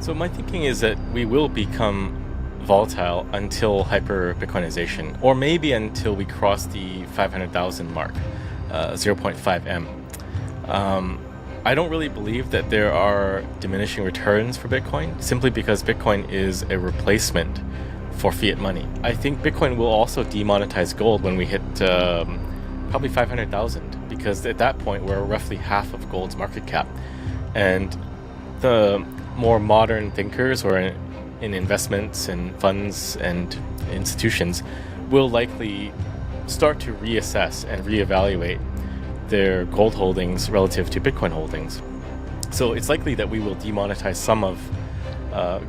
So my thinking is that we will become volatile until hyper-Bitcoinization, or maybe until we cross the 500,000 mark, 0.5 M. I don't really believe that there are diminishing returns for Bitcoin, simply because Bitcoin is a replacement for fiat money. I think Bitcoin will also demonetize gold when we hit probably 500,000, because at that point we're roughly half of gold's market cap. And the more modern thinkers, or in investments and funds and institutions, will likely start to reassess and reevaluate their gold holdings relative to Bitcoin holdings. So it's likely that we will demonetize some of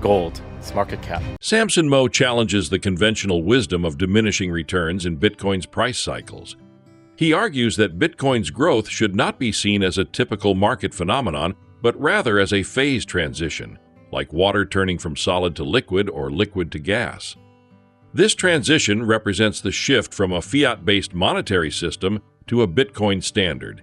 gold's market cap. Samson Mow challenges the conventional wisdom of diminishing returns in Bitcoin's price cycles. He argues that Bitcoin's growth should not be seen as a typical market phenomenon, but rather as a phase transition, like water turning from solid to liquid or liquid to gas. This transition represents the shift from a fiat-based monetary system to a Bitcoin standard.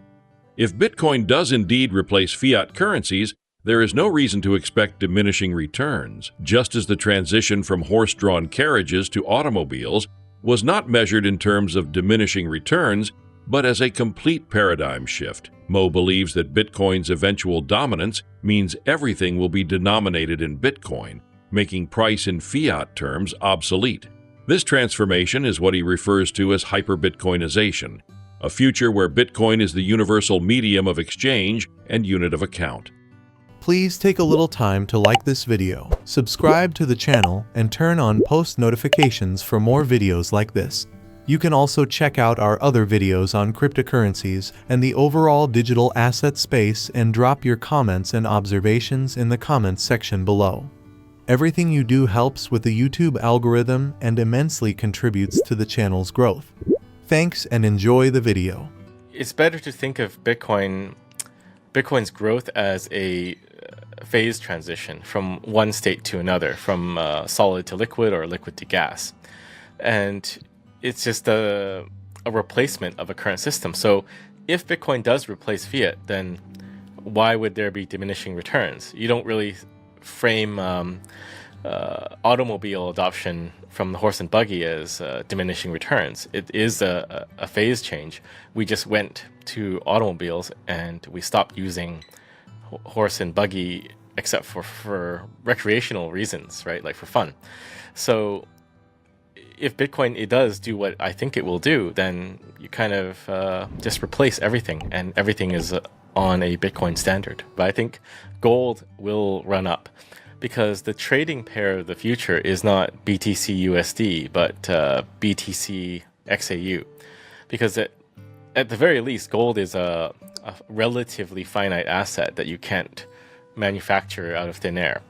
If Bitcoin does indeed replace fiat currencies, there is no reason to expect diminishing returns, just as the transition from horse-drawn carriages to automobiles was not measured in terms of diminishing returns, but as a complete paradigm shift. Mow believes that Bitcoin's eventual dominance means everything will be denominated in Bitcoin, making price in fiat terms obsolete. This transformation is what he refers to as hyper-Bitcoinization, a future where Bitcoin is the universal medium of exchange and unit of account. Please take a little time to like this video, subscribe to the channel, and turn on post notifications for more videos like this. You can also check out our other videos on cryptocurrencies and the overall digital asset space, and drop your comments and observations in the comments section below. Everything you do helps with the YouTube algorithm and immensely contributes to the channel's growth. Thanks and enjoy the video. It's better to think of Bitcoin's growth as a phase transition from one state to another, from solid to liquid or liquid to gas. And it's just a replacement of a current system. So if Bitcoin does replace fiat, then why would there be diminishing returns? You don't really frame automobile adoption from the horse and buggy as diminishing returns. It is a phase change. We just went to automobiles and we stopped using horse and buggy except for recreational reasons, right? Like for fun. So if Bitcoin, it does do what I think it will do, then you kind of just replace everything, and everything is on a Bitcoin standard. But I think gold will run up, because the trading pair of the future is not BTC USD, but BTC XAU. Because at the very least, gold is a relatively finite asset that you can't manufacture out of thin air.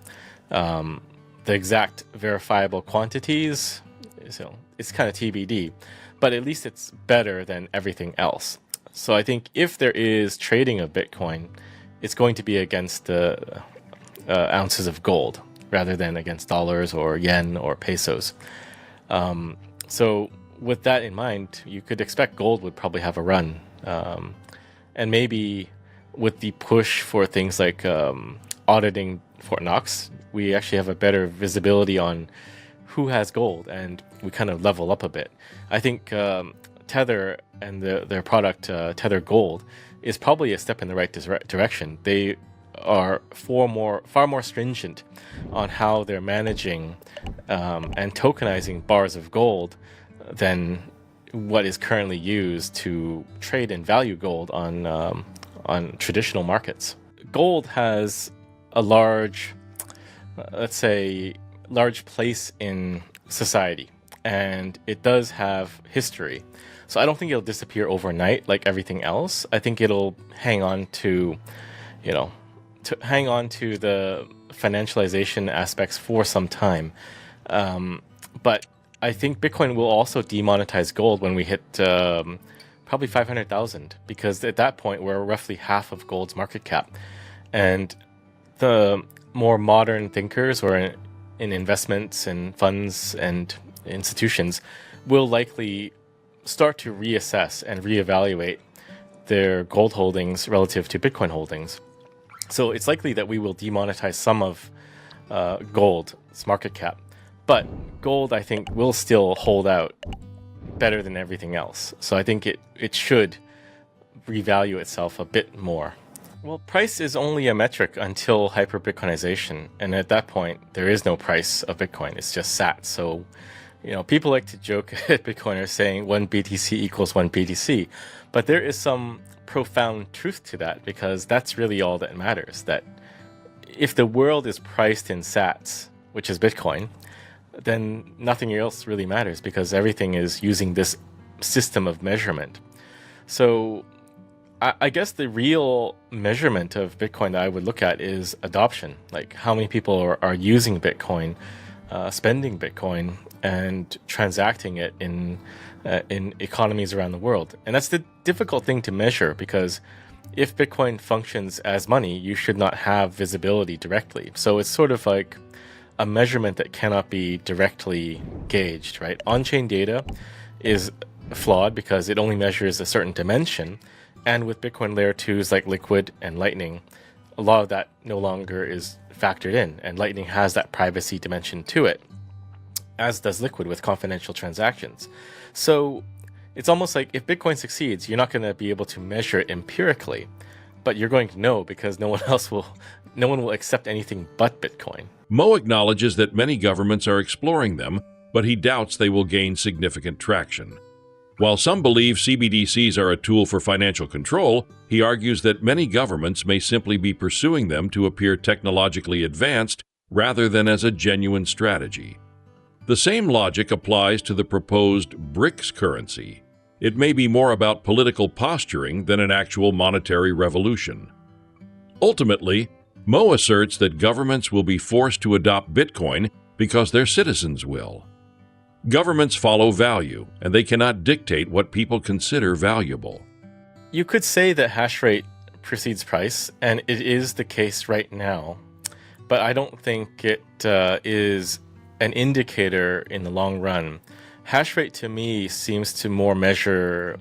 The exact verifiable quantities, so it's kind of TBD, but at least it's better than everything else. So I think if there is trading of Bitcoin, it's going to be against the ounces of gold rather than against dollars or yen or pesos. So with that in mind, you could expect gold would probably have a run. And maybe with the push for things like auditing Fort Knox, we actually have a better visibility on who has gold, and we kind of level up a bit. I think Tether and their product, Tether Gold, is probably a step in the right direction. They are far more stringent on how they're managing and tokenizing bars of gold than what is currently used to trade and value gold on traditional markets. Gold has a large, let's say, large place in society, and it does have history. So I don't think it'll disappear overnight like everything else. I think it'll hang on to the financialization aspects for some time. But I think Bitcoin will also demonetize gold when we hit probably 500,000, because at that point we're roughly half of gold's market cap. And the more modern thinkers, or in investments and funds and institutions, will likely start to reassess and reevaluate their gold holdings relative to Bitcoin holdings. So it's likely that we will demonetize some of gold's market cap. But gold, I think, will still hold out better than everything else. So I think it should revalue itself a bit more. Well, price is only a metric until hyper-Bitcoinization. And at that point, there is no price of Bitcoin. It's just sat. So, people like to joke at Bitcoiners saying 1 BTC equals 1 BTC. But there is some profound truth to that, because that's really all that matters. That if the world is priced in sats, which is Bitcoin, then nothing else really matters, because everything is using this system of measurement. So I guess the real measurement of Bitcoin that I would look at is adoption. Like how many people are using Bitcoin, spending Bitcoin, and transacting it in economies around the world. And that's the difficult thing to measure, because if Bitcoin functions as money, you should not have visibility directly. So it's sort of like a measurement that cannot be directly gauged, right? On-chain data is flawed because it only measures a certain dimension. And with Bitcoin layer 2s like Liquid and Lightning, a lot of that no longer is factored in. And Lightning has that privacy dimension to it, as does Liquid with confidential transactions. So it's almost like if Bitcoin succeeds, you're not going to be able to measure it empirically, but you're going to know, because no one will accept anything but Bitcoin. Mow acknowledges that many governments are exploring them, but he doubts they will gain significant traction. While some believe CBDCs are a tool for financial control, he argues that many governments may simply be pursuing them to appear technologically advanced rather than as a genuine strategy. The same logic applies to the proposed BRICS currency. It may be more about political posturing than an actual monetary revolution. Ultimately, Mow asserts that governments will be forced to adopt Bitcoin because their citizens will. Governments follow value, and they cannot dictate what people consider valuable. You could say that hash rate precedes price, and it is the case right now. But I don't think it is an indicator in the long run. Hash rate to me seems to more measure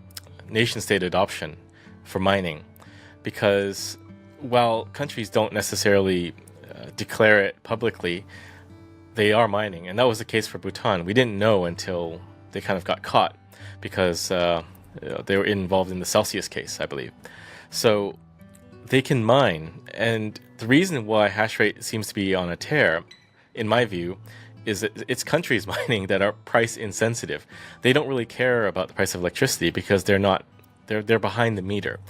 nation-state adoption for mining, because while countries don't necessarily declare it publicly, they are mining. And that was the case for Bhutan. We didn't know until they kind of got caught, because they were involved in the Celsius case, I believe. So they can mine. And the reason why hash rate seems to be on a tear, in my view, is that it's countries mining that are price insensitive. They don't really care about the price of electricity, because they're behind the meter.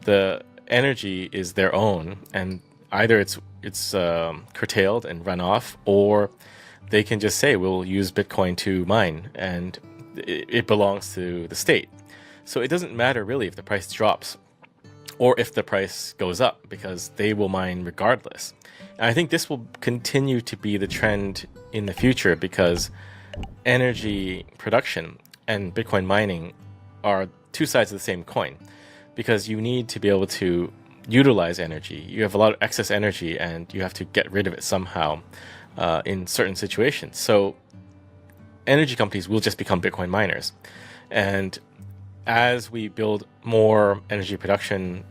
The energy is their own, and either it's curtailed and run off, or they can just say, we'll use Bitcoin to mine, and it belongs to the state. So it doesn't matter really if the price drops or if the price goes up, because they will mine regardless. And I think this will continue to be the trend in the future, because energy production and Bitcoin mining are two sides of the same coin, because you need to be able to utilize energy. You have a lot of excess energy, and you have to get rid of it somehow in certain situations. So energy companies will just become Bitcoin miners. And as we build more energy production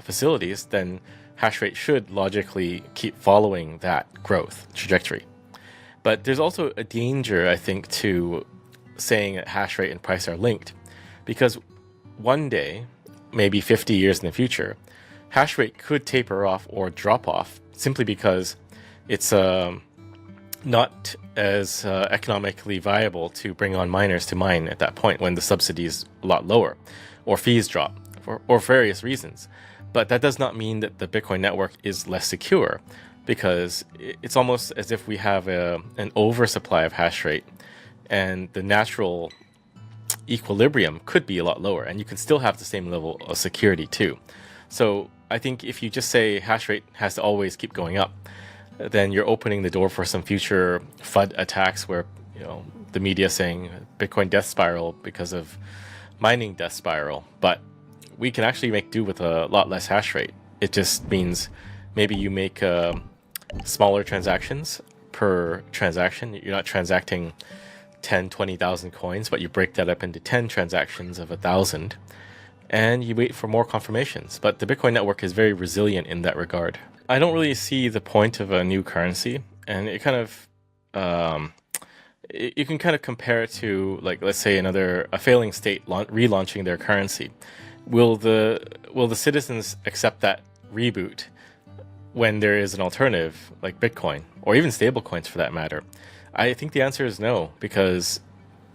facilities, then hash rate should logically keep following that growth trajectory. But there's also a danger, I think, to saying that hash rate and price are linked, because one day, maybe 50 years in the future, hash rate could taper off or drop off simply because it's not as economically viable to bring on miners to mine at that point, when the subsidy is a lot lower or fees drop or various reasons. But that does not mean that the Bitcoin network is less secure, because it's almost as if we have an oversupply of hash rate, and the natural equilibrium could be a lot lower, and you can still have the same level of security too. So I think if you just say hash rate has to always keep going up, then you're opening the door for some future FUD attacks where, the media saying Bitcoin death spiral because of mining death spiral. But we can actually make do with a lot less hash rate. It just means maybe you make smaller transactions per transaction. You're not transacting 10, 20,000 coins, but you break that up into 10 transactions of 1,000, and you wait for more confirmations. But the Bitcoin network is very resilient in that regard. I don't really see the point of a new currency and it kind of you can kind of compare it to, like, let's say a failing state relaunching their currency. Will the citizens accept that reboot when there is an alternative like Bitcoin or even stablecoins for that matter? I think the answer is no, because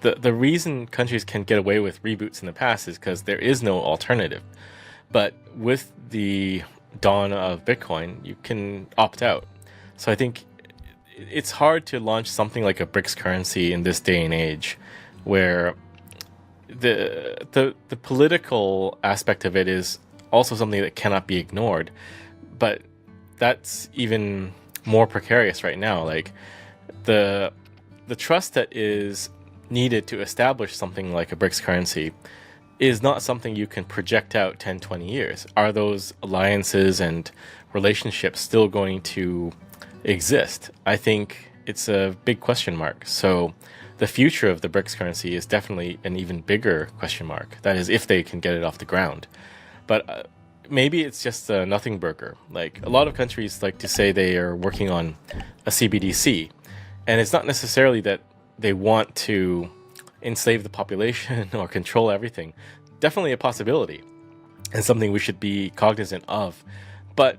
the reason countries can get away with reboots in the past is because there is no alternative. But with the dawn of Bitcoin, you can opt out. So I think it's hard to launch something like a BRICS currency in this day and age, where the political aspect of it is also something that cannot be ignored. But that's even more precarious right now. Like the trust that is needed to establish something like a BRICS currency is not something you can project out 10, 20 years. Are those alliances and relationships still going to exist? I think it's a big question mark. So the future of the BRICS currency is definitely an even bigger question mark. That is, if they can get it off the ground. But maybe it's just a nothing burger. Like, a lot of countries like to say they are working on a CBDC, and it's not necessarily that they want to enslave the population or control everything. Definitely a possibility and something we should be cognizant of. But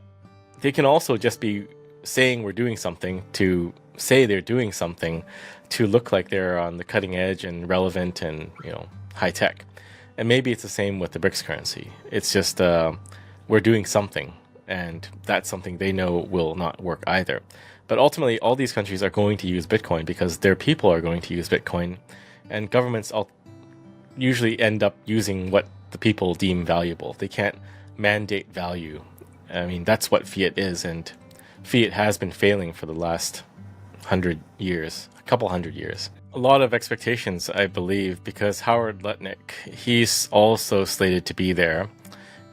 they can also just be saying we're doing something to say they're doing something to look like they're on the cutting edge and relevant and, high tech. And maybe it's the same with the BRICS currency. It's just we're doing something, and that's something they know will not work either. But ultimately, all these countries are going to use Bitcoin because their people are going to use Bitcoin, and governments usually end up using what the people deem valuable. They can't mandate value. I mean, that's what fiat is, and fiat has been failing for the last 100 years, a couple hundred years. A lot of expectations, I believe, because Howard Lutnick, he's also slated to be there.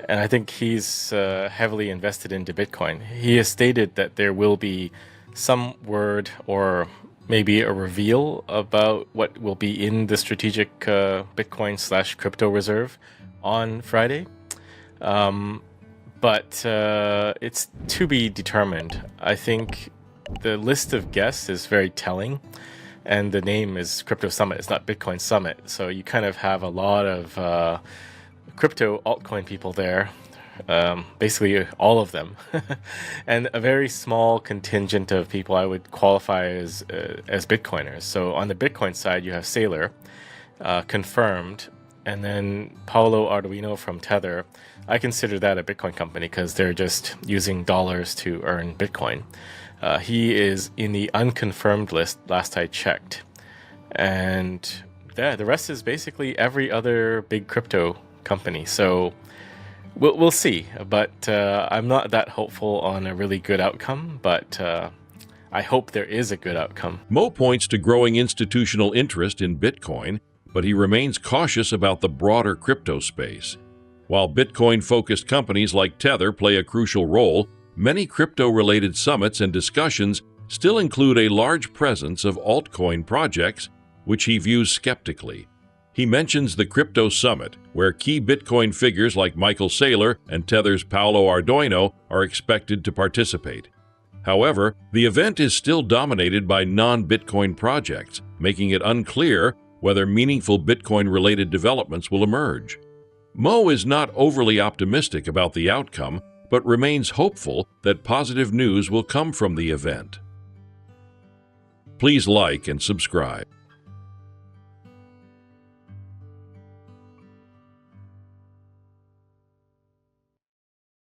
And I think he's heavily invested into Bitcoin. He has stated that there will be some word or maybe a reveal about what will be in the strategic Bitcoin/crypto reserve on Friday. But it's to be determined. I think the list of guests is very telling, and the name is Crypto Summit. It's not Bitcoin Summit. So you kind of have a lot of crypto altcoin people there, basically all of them, and a very small contingent of people I would qualify as Bitcoiners. So on the Bitcoin side, you have Saylor, confirmed, and then Paolo Arduino from Tether. I consider that a Bitcoin company because they're just using dollars to earn Bitcoin. He is in the unconfirmed list last I checked. And yeah, the rest is basically every other big crypto company. So we'll see. But I'm not that hopeful on a really good outcome, but I hope there is a good outcome. Mow points to growing institutional interest in Bitcoin, but he remains cautious about the broader crypto space. While Bitcoin-focused companies like Tether play a crucial role, many crypto-related summits and discussions still include a large presence of altcoin projects, which he views skeptically. He mentions the Crypto Summit, where key Bitcoin figures like Michael Saylor and Tether's Paolo Arduino are expected to participate. However, the event is still dominated by non-Bitcoin projects, making it unclear whether meaningful Bitcoin-related developments will emerge. Mow is not overly optimistic about the outcome, but remains hopeful that positive news will come from the event. Please like and subscribe.